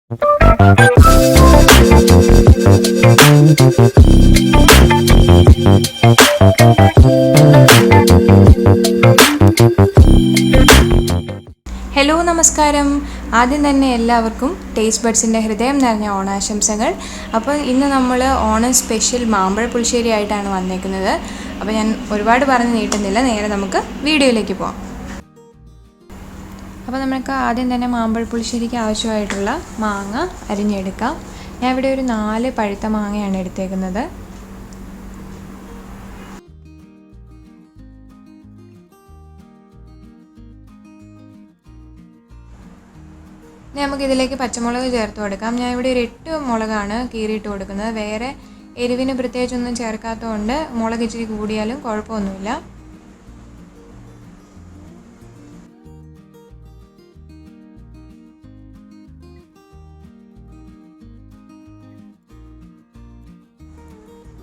Hello നമസ്കാരം. ആദ്യം തന്നെ എല്ലാവർക്കും ടേസ്റ്റ് ബഡ്സിൻ്റെ ഹൃദയം നിറഞ്ഞ ഓണാശംസകൾ. അപ്പോൾ ഇന്ന് നമ്മൾ ഓണം സ്പെഷ്യൽ മാമ്പഴ പുളിശ്ശേരി ആയിട്ടാണ് വന്നേക്കുന്നത്. അപ്പോൾ ഞാൻ ഒരുപാട് പറഞ്ഞ് നീട്ടുന്നില്ല, നേരെ നമുക്ക് വീഡിയോയിലേക്ക് പോകാം. അപ്പോൾ നമുക്ക് ആദ്യം തന്നെ മാമ്പഴ പുളിശ്ശേരിക്ക് ആവശ്യമായിട്ടുള്ള മാങ്ങ അരിഞ്ഞെടുക്കാം. ഞാൻ ഇവിടെ ഒരു 4 പഴുത്ത മാങ്ങയാണ് എടുത്തേക്കുന്നത്. നമുക്കിതിലേക്ക് പച്ചമുളക് ചേർത്ത് കൊടുക്കാം. ഞാൻ ഇവിടെ ഒരു 8 മുളകാണ് കീറിയിട്ട് കൊടുക്കുന്നത്. വേറെ എരിവിന് പ്രത്യേകിച്ചൊന്നും ചേർക്കാത്തതുകൊണ്ട് മുളക് ഇച്ചിരി കൂടിയാലും കുഴപ്പമൊന്നുമില്ല.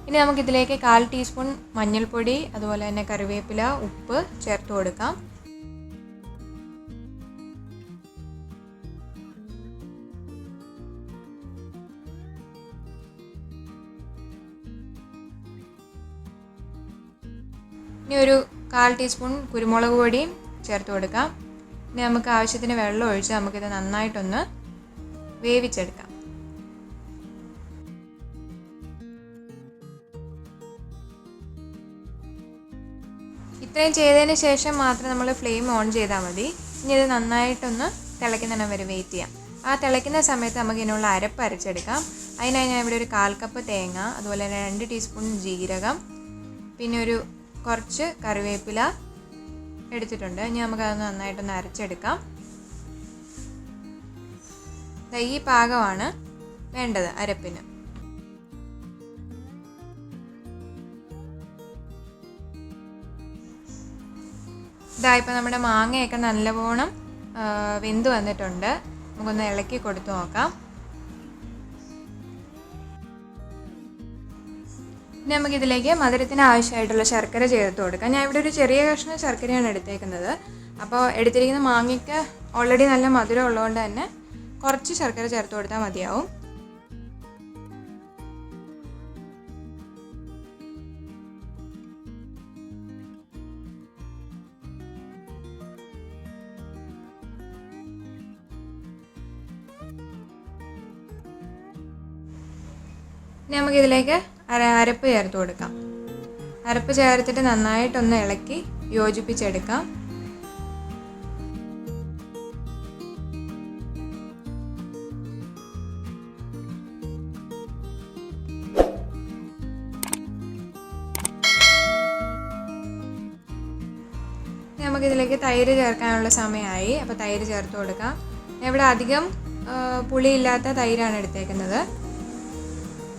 ഇനി നമുക്കിതിലേക്ക് 1/4 ടീസ്പൂൺ മഞ്ഞൾപ്പൊടി, അതുപോലെ തന്നെ കറിവേപ്പില, ഉപ്പ് ചേർത്ത് കൊടുക്കാം. ഇനി ഒരു 1/4 ടീസ്പൂൺ കുരുമുളക് പൊടിയും ചേർത്ത് കൊടുക്കാം. ഇനി നമുക്ക് ആവശ്യത്തിന് വെള്ളം ഒഴിച്ച് നമുക്കിത് നന്നായിട്ടൊന്ന് വേവിച്ചെടുക്കാം. ഇത്രയും ചെയ്തതിന് ശേഷം മാത്രം നമ്മൾ ഫ്ലെയിം ഓൺ ചെയ്താൽ മതി. ഇനി ഇത് നന്നായിട്ടൊന്ന് തിളയ്ക്കുന്നതിന് വരെ വെയിറ്റ് ചെയ്യാം. ആ തിളയ്ക്കുന്ന സമയത്ത് നമുക്ക് ഇതിനുള്ള അരപ്പ് അരച്ചെടുക്കാം. അതിനായി ഞാൻ ഇവിടെ ഒരു 1/4 കപ്പ് തേങ്ങ, അതുപോലെ തന്നെ 2 ടീസ്പൂൺ ജീരകം, പിന്നെ ഒരു കുറച്ച് കറിവേപ്പില എടുത്തിട്ടുണ്ട്. ഇനി നമുക്കതൊന്ന് നന്നായിട്ടൊന്ന് അരച്ചെടുക്കാം. ഈ പാകമാണ് വേണ്ടത് അരപ്പിന്. ഇതായിപ്പോൾ നമ്മുടെ മാങ്ങയൊക്കെ നല്ലവണ്ണം വെന്ത് വന്നിട്ടുണ്ട്. നമുക്കൊന്ന് ഇളക്കി കൊടുത്തു നോക്കാം. ഇനി നമുക്കിതിലേക്ക് മധുരത്തിന് ആവശ്യമായിട്ടുള്ള ശർക്കര ചേർത്ത് കൊടുക്കാം. ഞാൻ ഇവിടെ ഒരു ചെറിയ കഷ്ണം ശർക്കരയാണ് എടുത്തേക്കുന്നത്. അപ്പോൾ എടുത്തിരിക്കുന്ന മാങ്ങയ്ക്ക് ഓൾറെഡി നല്ല മധുരം ഉള്ളതുകൊണ്ട് തന്നെ കുറച്ച് ശർക്കര ചേർത്ത് കൊടുത്താൽ മതിയാവും. ഇനി നമുക്കിതിലേക്ക് അരപ്പ് ചേർത്ത് കൊടുക്കാം. അരപ്പ് ചേർത്തിട്ട് നന്നായിട്ടൊന്ന് ഇളക്കി യോജിപ്പിച്ചെടുക്കാം. നമുക്കിതിലേക്ക് തൈര് ചേർക്കാനുള്ള സമയമായി. അപ്പോൾ തൈര് ചേർത്ത് കൊടുക്കാം. ഇവിടെ അധികം പുളിയില്ലാത്ത തൈരാണ് എടുത്തേക്കുന്നത്.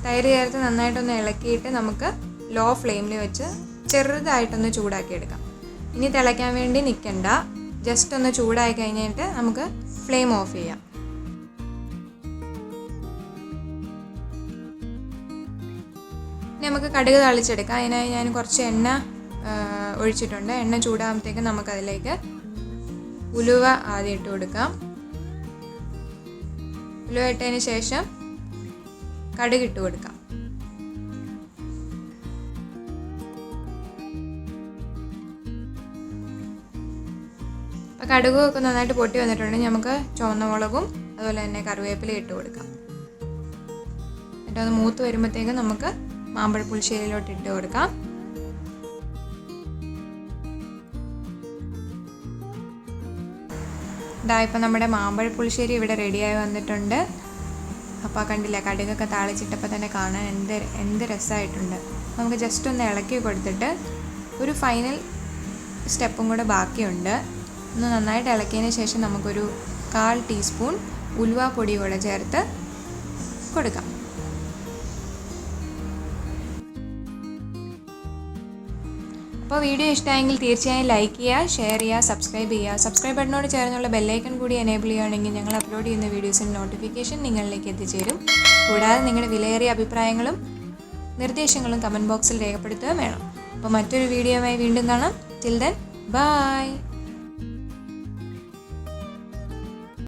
തൈര് ചേർത്ത് നന്നായിട്ടൊന്ന് ഇളക്കിയിട്ട് നമുക്ക് ലോ ഫ്ലെയിമിൽ വെച്ച് ചെറുതായിട്ടൊന്ന് ചൂടാക്കിയെടുക്കാം. ഇനി തിളയ്ക്കാൻ വേണ്ടി നിൽക്കണ്ട, ജസ്റ്റ് ഒന്ന് ചൂടായി കഴിഞ്ഞിട്ട് നമുക്ക് ഫ്ലെയിം ഓഫ് ചെയ്യാം. ഇനി നമുക്ക് കടുക് താളിച്ചെടുക്കാം. അതിനായി ഞാൻ കുറച്ച് എണ്ണ ഒഴിച്ചിട്ടുണ്ട്. എണ്ണ ചൂടാകുമ്പോഴത്തേക്ക് നമുക്കതിലേക്ക് ഉലുവ ആദ്യം ഇട്ട് കൊടുക്കാം. ഉലുവ ഇട്ടതിന് ശേഷം കടുക് ഇട്ട് കൊടുക്കാം. അപ്പോൾ കടുകൊക്കെ നന്നായിട്ട് പൊട്ടി വന്നിട്ടുണ്ടെങ്കിൽ നമുക്ക് ചുവന്ന മുളകും അതുപോലെ തന്നെ കറിവേപ്പില ഇട്ട് കൊടുക്കാം. എന്നിട്ട് അത് മൂത്ത് വരുമ്പോഴത്തേക്കും നമുക്ക് മാമ്പഴ പുളിശ്ശേരിയിലോട്ട് ഇട്ട് കൊടുക്കാം. ഇപ്പം നമ്മുടെ മാമ്പഴ പുളിശ്ശേരി ഇവിടെ റെഡിയായി വന്നിട്ടുണ്ട്. അപ്പോൾ കണ്ടില്ല, കടുകൊക്കെ താളിച്ചിട്ടപ്പോൾ തന്നെ കാണാൻ എന്ത് രസമായിട്ടുണ്ട്. നമുക്ക് ജസ്റ്റ് ഒന്ന് ഇളക്കി കൊടുത്തിട്ട് ഒരു ഫൈനൽ സ്റ്റെപ്പും കൂടെ ബാക്കിയുണ്ട്. ഒന്ന് നന്നായിട്ട് ഇളക്കിയതിന് ശേഷം നമുക്കൊരു 1/4 ടീസ്പൂൺ ഉലുവാപ്പൊടി കൂടെ ചേർത്ത് കൊടുക്കാം. അപ്പോൾ വീഡിയോ ഇഷ്ടമായെങ്കിൽ തീർച്ചയായും ലൈക്ക് ചെയ്യുക, ഷെയർ ചെയ്യുക, സബ്സ്ക്രൈബ് ചെയ്യുക. സബ്സ്ക്രൈബ് ബട്ടനോട് ചേർന്നുള്ള ബെല്ലൈക്കൺ കൂടി എനേബിൾ ചെയ്യുകയാണെങ്കിൽ ഞങ്ങൾ അപ്ലോഡ് ചെയ്യുന്ന വീഡിയോസിൻ്റെ നോട്ടിഫിക്കേഷൻ നിങ്ങളിലേക്ക് എത്തിച്ചേരും. കൂടാതെ നിങ്ങളുടെ വിലയേറിയ അഭിപ്രായങ്ങളും നിർദ്ദേശങ്ങളും കമൻറ്റ് ബോക്സിൽ രേഖപ്പെടുത്തുക വേണം. അപ്പോൾ മറ്റൊരു വീഡിയോയുമായി വീണ്ടും കാണാം. Till then bye.